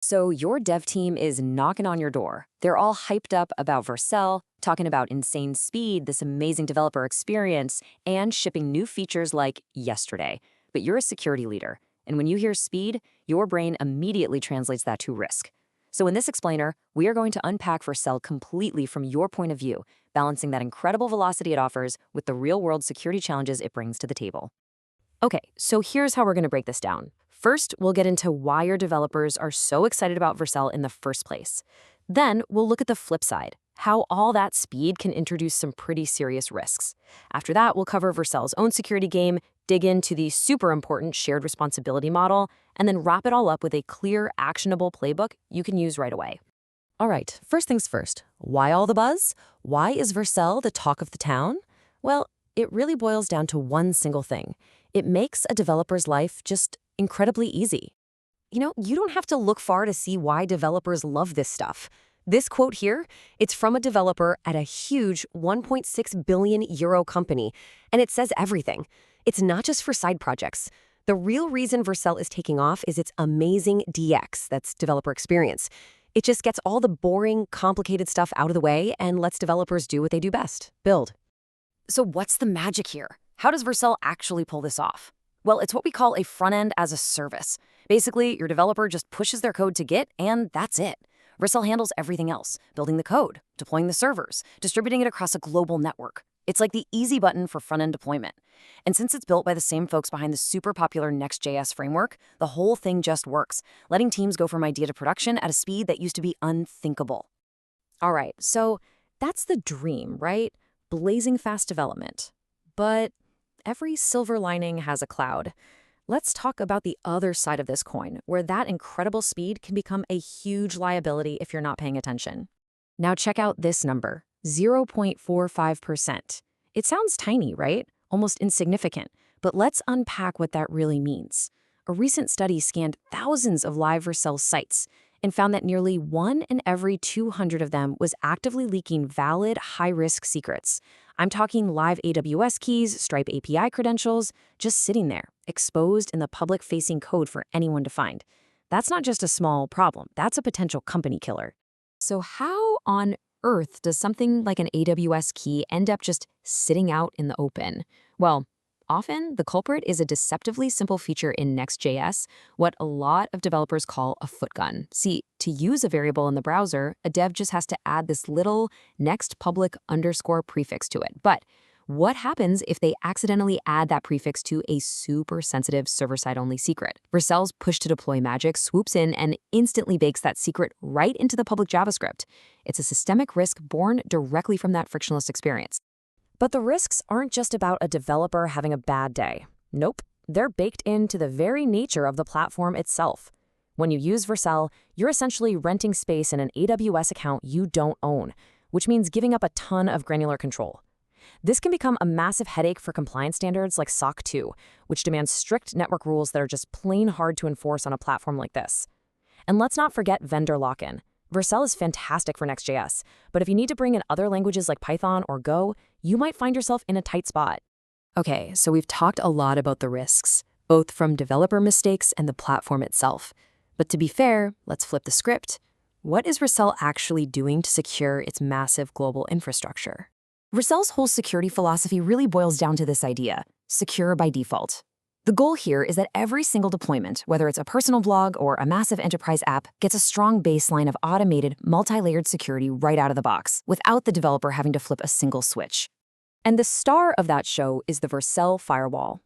So your dev team is knocking on your door. They're all hyped up about Vercel, talking about insane speed, this amazing developer experience, and shipping new features like yesterday. But you're a security leader, and when you hear speed, your brain immediately translates that to risk. So in this explainer, we are going to unpack Vercel completely from your point of view, balancing that incredible velocity it offers with the real-world security challenges it brings to the table. Okay, so here's how we're going to break this down. First, we'll get into why your developers are so excited about Vercel in the first place. Then, we'll look at the flip side, how all that speed can introduce some pretty serious risks. After that, we'll cover Vercel's own security game, dig into the super important shared responsibility model, and then wrap it all up with a clear, actionable playbook you can use right away. All right, first things first. Why all the buzz? Why is Vercel the talk of the town? Well, it really boils down to one single thing. It makes a developer's life just incredibly easy. You don't have to look far to see why developers love this stuff. This quote here, it's from a developer at a huge 1.6 billion euro company, and it says everything. It's not just for side projects. The real reason Vercel is taking off is its amazing DX, that's developer experience. It just gets all the boring, complicated stuff out of the way and lets developers do what they do best, build. So what's the magic here? How does Vercel actually pull this off? Well, it's what we call a front-end as a service. Basically, your developer just pushes their code to Git, and that's it. Vercel handles everything else, building the code, deploying the servers, distributing it across a global network. It's like the easy button for front-end deployment. And since it's built by the same folks behind the super popular Next.js framework, the whole thing just works, letting teams go from idea to production at a speed that used to be unthinkable. All right, so that's the dream, right? Blazing fast development. But every silver lining has a cloud. Let's talk about the other side of this coin, where that incredible speed can become a huge liability if you're not paying attention. Now check out this number, 0.45%. It sounds tiny, right? Almost insignificant. But let's unpack what that really means. A recent study scanned thousands of live Vercel sites and found that nearly 1 in every 200 of them was actively leaking valid, high-risk secrets. I'm talking live AWS keys, Stripe API credentials, just sitting there, exposed in the public-facing code for anyone to find. That's not just a small problem, that's a potential company killer. So how on earth does something like an AWS key end up just sitting out in the open? Well, often, the culprit is a deceptively simple feature in Next.js, what a lot of developers call a footgun. See, to use a variable in the browser, a dev just has to add this little next public underscore prefix to it. But what happens if they accidentally add that prefix to a super sensitive server-side only secret? Vercel's push-to-deploy magic swoops in and instantly bakes that secret right into the public JavaScript. It's a systemic risk born directly from that frictionless experience. But the risks aren't just about a developer having a bad day. Nope, they're baked into the very nature of the platform itself. When you use Vercel, you're essentially renting space in an AWS account you don't own, which means giving up a ton of granular control. This can become a massive headache for compliance standards like SOC 2, which demands strict network rules that are just plain hard to enforce on a platform like this. And let's not forget vendor lock-in. Vercel is fantastic for Next.js, but if you need to bring in other languages like Python or Go, you might find yourself in a tight spot. Okay, so we've talked a lot about the risks, both from developer mistakes and the platform itself. But to be fair, let's flip the script. What is Vercel actually doing to secure its massive global infrastructure? Vercel's whole security philosophy really boils down to this idea: secure by default. The goal here is that every single deployment, whether it's a personal blog or a massive enterprise app, gets a strong baseline of automated, multi-layered security right out of the box, without the developer having to flip a single switch. And the star of that show is the Vercel firewall.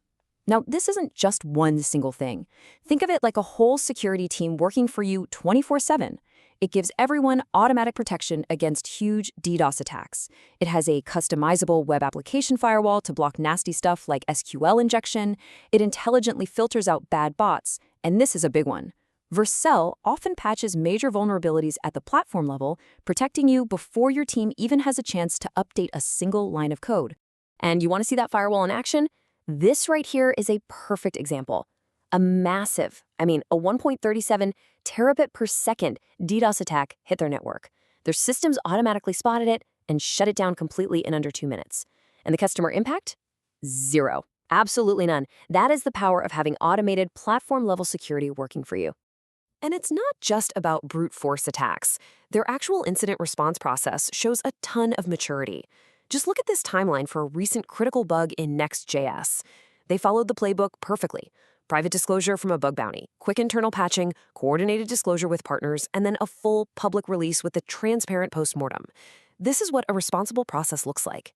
Now, this isn't just one single thing. Think of it like a whole security team working for you 24/7. It gives everyone automatic protection against huge DDoS attacks. It has a customizable web application firewall to block nasty stuff like SQL injection. It intelligently filters out bad bots. And this is a big one. Vercel often patches major vulnerabilities at the platform level, protecting you before your team even has a chance to update a single line of code. And you want to see that firewall in action? This right here is a perfect example. A 1.37 terabit per second DDoS attack hit their network. Their systems automatically spotted it and shut it down completely in under 2 minutes. And the customer impact? Zero. Absolutely none. That is the power of having automated platform-level security working for you. And it's not just about brute force attacks. Their actual incident response process shows a ton of maturity. Just look at this timeline for a recent critical bug in Next.js. They followed the playbook perfectly. Private disclosure from a bug bounty, quick internal patching, coordinated disclosure with partners, and then a full public release with a transparent postmortem. This is what a responsible process looks like.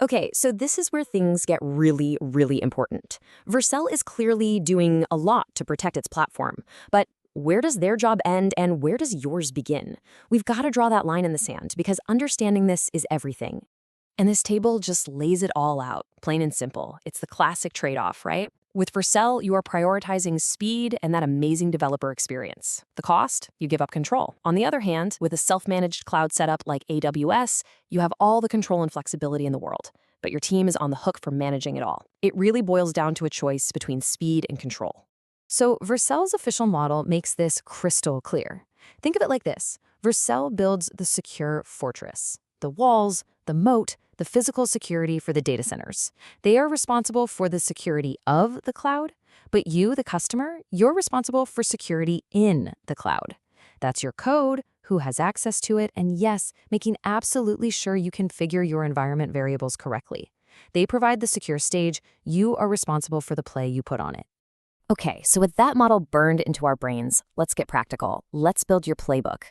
Okay, so this is where things get really, really important. Vercel is clearly doing a lot to protect its platform, but where does their job end and where does yours begin? We've got to draw that line in the sand because understanding this is everything. And this table just lays it all out, plain and simple. It's the classic trade-off, right? With Vercel, you are prioritizing speed and that amazing developer experience. The cost? You give up control. On the other hand, with a self-managed cloud setup like AWS, you have all the control and flexibility in the world, but your team is on the hook for managing it all. It really boils down to a choice between speed and control. So Vercel's official model makes this crystal clear. Think of it like this. Vercel builds the secure fortress. The walls, the moat, the physical security for the data centers. They are responsible for the security of the cloud, but you, the customer, you're responsible for security in the cloud. That's your code, who has access to it, and yes, making absolutely sure you configure your environment variables correctly. They provide the secure stage. You are responsible for the play you put on it. Okay, so with that model burned into our brains, let's get practical. Let's build your playbook.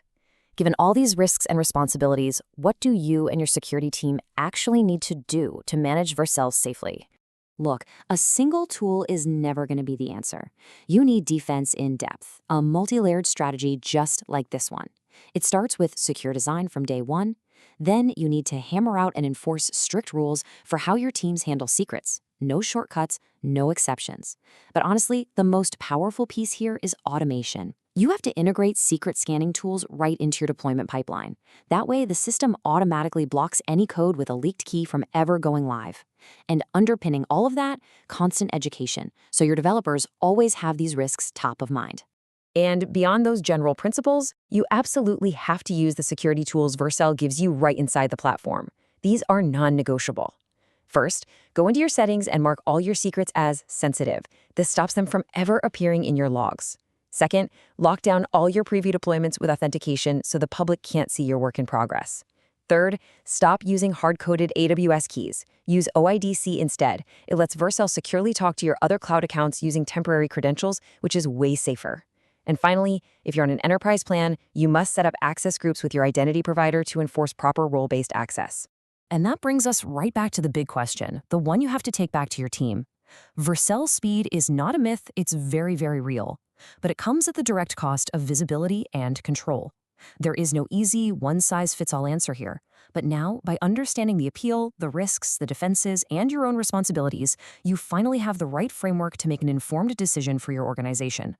Given all these risks and responsibilities, what do you and your security team actually need to do to manage Vercel safely? Look, a single tool is never going to be the answer. You need defense in depth, a multi-layered strategy just like this one. It starts with secure design from day one. Then you need to hammer out and enforce strict rules for how your teams handle secrets. No shortcuts, no exceptions. But honestly, the most powerful piece here is automation. You have to integrate secret scanning tools right into your deployment pipeline. That way, the system automatically blocks any code with a leaked key from ever going live. And underpinning all of that, constant education, so your developers always have these risks top of mind. And beyond those general principles, you absolutely have to use the security tools Vercel gives you right inside the platform. These are non-negotiable. First, go into your settings and mark all your secrets as sensitive. This stops them from ever appearing in your logs. Second, lock down all your preview deployments with authentication so the public can't see your work in progress. Third, stop using hard-coded AWS keys. Use OIDC instead. It lets Vercel securely talk to your other cloud accounts using temporary credentials, which is way safer. And finally, if you're on an enterprise plan, you must set up access groups with your identity provider to enforce proper role-based access. And that brings us right back to the big question, the one you have to take back to your team. Vercel speed is not a myth, it's very, very real. But it comes at the direct cost of visibility and control. There is no easy, one-size-fits-all answer here. But now, by understanding the appeal, the risks, the defenses, and your own responsibilities, you finally have the right framework to make an informed decision for your organization.